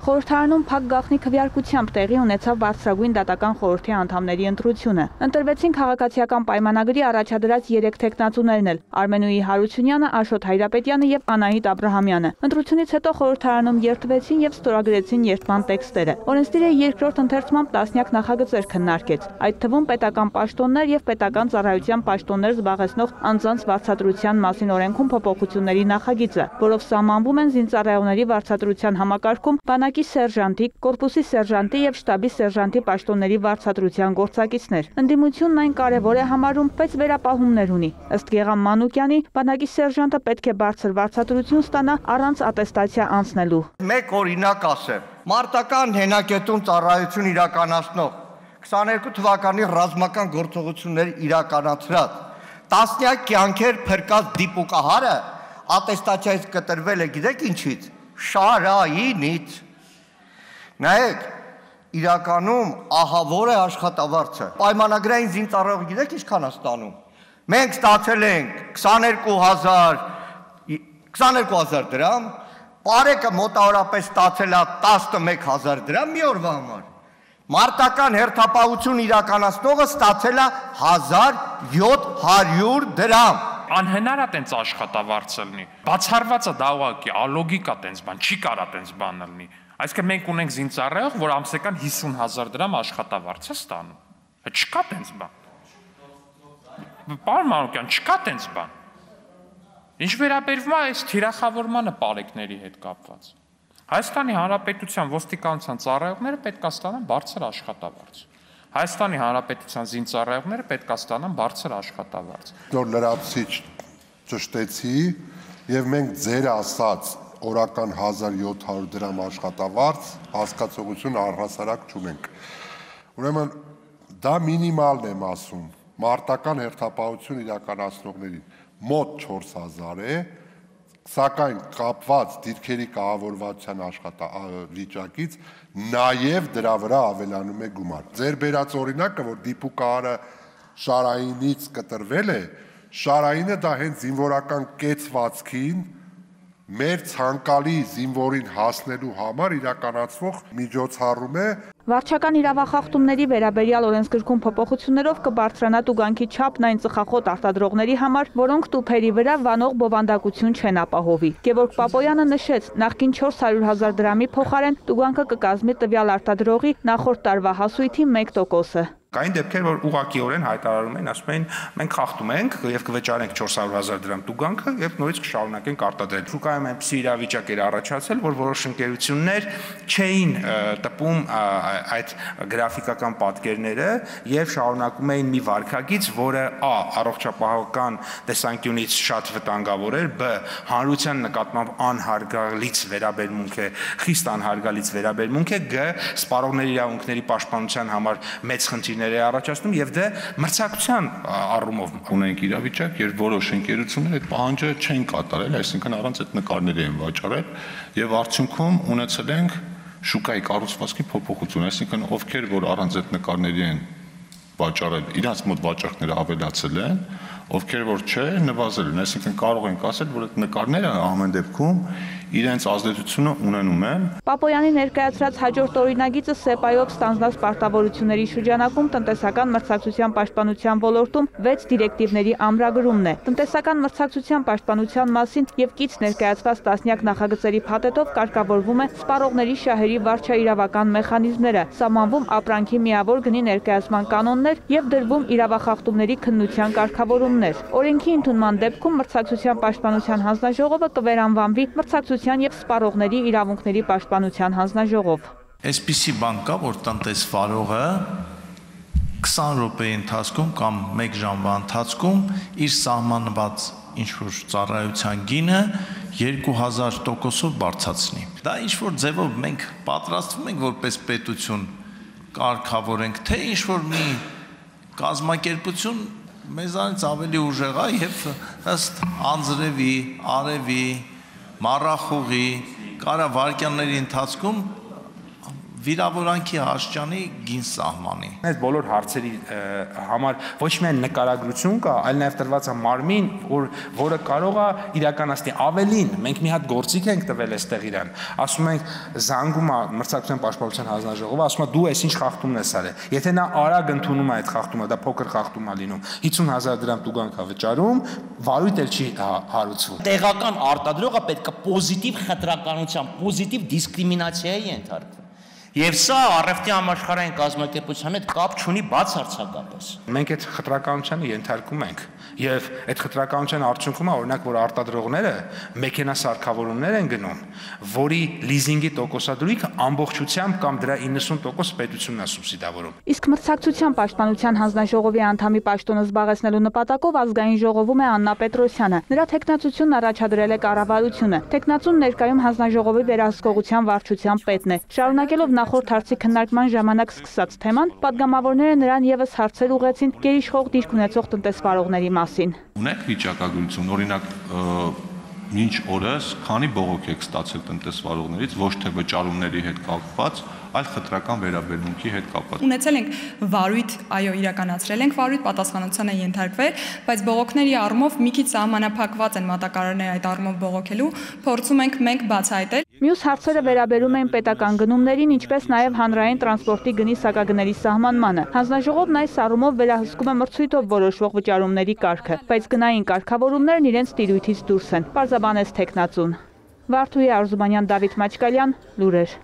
Խորհրդարանում փակ գաղտնի քվեարկությամբ տեղի ունեցավ բարձրագույն դատական խորհրդի անդամների ընտրությունը։ Ընտրվեցին քաղաքացիական պայմանագրի առաջադրած 3 թեկնածուներն էլ՝ Արմենուհի Հարությունյանը, Աշոտ Հայրապետյանը եւ Անահիտ Աբրահամյանը։ Ընտրությունից հետո խորհրդարանում երթվեցին եւ ստորագրեցին երթման տեքստերը։ Օրենսդիրը երկրորդ ընթերցմամբ տասնյակ նախագծեր քննարկեց, այդ թվում պետական պաշտոններ եւ պետական ծառայության պաշտոններ զբաղեցնող անձանց վարձատրության մասին օրենքում փոփոխությունների նախագիծը, որով սահմանվում են զինծառայողների վարձատրության համակարգում բանակի սերժանտի, կորպուսի սերժանտի եւ շտաբի սերժանտի պաշտոնների վարձատրության գործակիցներ։ Ընդդիմությունն այն կարևոր է համարում, բայց վերապահումներ ունի։ Ըստ Գեգամ Մանուկյանի, բանակի սերժանտը պետք է բարձր վարձատրություն ստանա առանց ատեստացիա անցնելու։ Մեկ օրինակ ասեմ, մարտական հենակետում ծառայություն իրականացնող 22 թվականի ռազմական գործողություններ իրականացրած տասնյակ կյանքեր փրկած դիպուկահարը ատեստացիայից կտրվել է, գիտեք ինչից։ Շարայինից։ Նայեք, իրականում ահավոր է աշխատավարձը։ Պայմանագրային զինծառայողը գիտեք ինչքան է ստանում։ Մենք ստացել ենք 22000 դրամ, Պարեկը մոտավորապես ստացել է 11000 դրամ մի օրվա համար։ Մարտական հերթապահություն իրականացնողը ստացել է 1700 դրամ։ Անհնար է տենց աշխատավարձ լինի։ Բացառված է դա ուղղակի, ալոգիկա տենց բան, չի կարա տենց բան լինի։ Այսինքն մենք ունենք զինծառայող, որ ամսական 50000 դրամ աշխատավարձ է ստանում։ Չկա տենց բան։ Պարոն Մանուկյան, չկա տենց բան։ Ինչ վերաբերվում է այս թիրախավորմանը պարեկների հետ կապված։ Հայաստանի Հանրապետության ոստիկանության ծառայողները պետք է ստանան բարձր աշխատավարձ։ Հայաստանի Հանրապետության զինծառայողները պետք է ստանան բարձր աշխատավարձ։ Նոր լրացուցիչ ճշտեցի եւ մենք ձեր ասած օրական 1700 դրամ աշխատավարձ հասկացողություն առհասարակ չունենք։ Ուրեմն դա մինիմալն եմ ասում, մարտական հերթապահություն իրականացնողներին մոտ 4000 է, սակայն կապված դիրքերի կահավորվածության վիճակից նաև դրա վրա ավելանում է գումար։ Ձեր բերած օրինակը, որ դիպուկահարը Շարայինից կտրվել է, Շարայինը դա հենց զինվորական կեցվածքին մեր ցանկալի զինվորին հասնելու համար իրականացվող միջոցառում է։ Վարչական իրավախախտումների վերաբերյալ օրենսգրքում փոփոխություններով կբարձրանա տուգանքի չափն այն ծխախոտ արտադրողների համար, որոնք տուփերի վրա վանող բովանդակություն չեն ապահովի։ Գևորգ Պապոյանը նշեց, նախկին 400 000 դրամի փոխարեն տուգանքը կկազմի տվյալ արտադրողի նախորդ տարվա հասույթի 1%-ը։ Կային դեպքեր, որ ուղղակիորեն հայտարարում են, ասում են, մենք խախտում ենք եւ կվճարենք 400 000 դրամ տուգանքը եւ նորից կշարունակենք արտադրել։ Շուկայում այնպիսի իրավիճակ էր առաջացել, որ որոշ ընկերություններ չէին տպում այդ գրաֆիկական պատկերները եւ շարունակում էին մի վարքագիծ, որը a. առողջապահական տեսանկյունից շատ վտանգավոր էր, b. հանրության նկատմամբ անհարգալից վերաբերմունք է, խիստ անհարգալից վերաբերմունք է, g. սպառողների իրավունքների պաշտպանության համար մեծ խնդիրներ է առաջացնում եւ դե մրցակցության առումով ունենք իրավիճակ, երբ որոշ ընկերություններ այդ պահանջը չեն կատարել, այսինքն առանց այդ նկարների են վաճառել եւ արդյունքում ունեցել ենք շուկայի կառուցվածքի փոփոխություն, այսինքն ովքեր որ առանց այդ նկարների են վաճառել, իրանց մոտ վաճառքները ավելացել են, ովքեր որ չէ, նվազել են, այսինքն կարող ենք ասել, որ այդ նկարները ամեն դեպքում իրենց ազդեցությունը ունենում են։ Պապոյանի ներկայացրած հաջորդ օրինագիծը ՍԵՊԱ-ով ստանձնած պարտավորությունների շրջանակում տնտեսական մրցակցության պաշտպանության ոլորտում 6 դիրեկտիվների ամրագրումն է։ Տնտեսական մրցակցության պաշտպանության մասին եւ կից ներկայացված տասնյակ նախագծերի փաթեթով կարգավորվում է սպառողների շահերի վարչաիրավական մեխանիզմները, սահմանվում ապրանքի միավոր գնի ներկայացման կանոններ եւ դրվում իրավախախտումների քննության կարգավորումներ։ Օրենքի ընդունման դեպքում մրցակցության պաշտպանության հանձնաժողովը կվերանվանվի մրցակցության եւ սպառողների իրավունքների պաշտպանության հանձնաժողով։ Այսպիսի բան կա, որ տնտեսվարողը 20 րոպեի ընթացքում կամ 1 ժամվա ընթացքում իր սահմանված ինչ-որ ծառայության գինը 2000%-ով բարձրացնի։ Դա ինչ-որ ձևով մենք պատրաստվում ենք որպես պետություն կարգավորենք, թե ինչ-որ մի կազմակերպություն մեզանից ավելի ուժեղ է եւ ըստ անձրևի, արևի, մառախուղի, կարա վարկյանների ընթացքում վիրավորանքի աշճանի գին սահմանի։ Այս բոլոր հարցերի համար ոչ միայն նկարագրություն կա, այլ նաև տրված է մարմին, որը կարող է իրականացնել ավելին։ Մենք մի հատ գործիք ենք տվել այստեղ իրան։ Ասում ենք զանգում է մրցակցության պաշտպանության հանձնաժողովը, ասում է դու այս ինչ խախտումն ես արել։ Եթե նա արագ ընդունում է այդ խախտումը, դա փոքր խախտում է լինում, 50,000 դրամ տուգանք է վճարում, վարույթ էլ չի հարուցվում։ Տեղական արտադրողը պետք է պոզիտիվ խտրականության, պոզիտիվ դիսկրիմինացիայի ենթարկվի։ Եվ սա առևտրի համաշխարհային կազմակերպության հետ կապ չունի բացարձակապես։ Մենք այդ խտրականությանը ենթարկում ենք եւ այդ խտրականության արդյունքում է օրինակ որ արտադրողները մեքենասարքավորումներ են գնում, որի լիզինգի տոկոսադրույքը ամբողջությամբ կամ դրա 90% պետությունն է սուբսիդավորում։ Իսկ մրցակցության պաշտպանության հանձնաժողովի անդամի պաշտոնը զբաղեցնելու նպատակով ազգային ժողովում է Աննա Պետրոսյանը։ Նրա թեկնածությունն առաջադրել է կառավարությունը։ Թեկնածուն ներկայում հանձնաժողովի վերահսկողության վարչության պետն է։ Շարունակելով նախորդ հարցի քննարկման ժամանակ սկսած թեման, падգամավորները նրան եւս հարցեր ուղղեցին գերիշխող դիրք ունեցող տնտեսվարողների մասին։ Ունեք վիճակագրություն, օրինակ մինչ օրս քանի բողոք եք ստացել տնտեսվարողներից, ոչ թե վճարումների հետ կապված, այլ խտրական վերաբերմունքի հետ կապված։ Ունեցել ենք վարույթ, այո, իրականացրել ենք վարույթ, պատասխանատվության է ենթարկվել, բայց բողոքների առումով մի քիչ սահմանափակված են մատակարարները այդ առումով բողոքելու, փորձում ենք մենք բացահայտել։ Մյուս հարցերը վերաբերում են պետական գնումներին, ինչպես նաև հանրային տրանսպորտի գնի սակագների սահմանմանը։ Հանձնաժողովն այս առումով վերահսկում է մրցույթով որոշվող վճարումների կարգը, բայց գնային կարգավորումներն իրենց տիրույթից դուրս են, պարզաբանեց թեկնածուն։ Վարդուհի Արզումանյան, Դավիթ Մաչկալյան, լուրեր։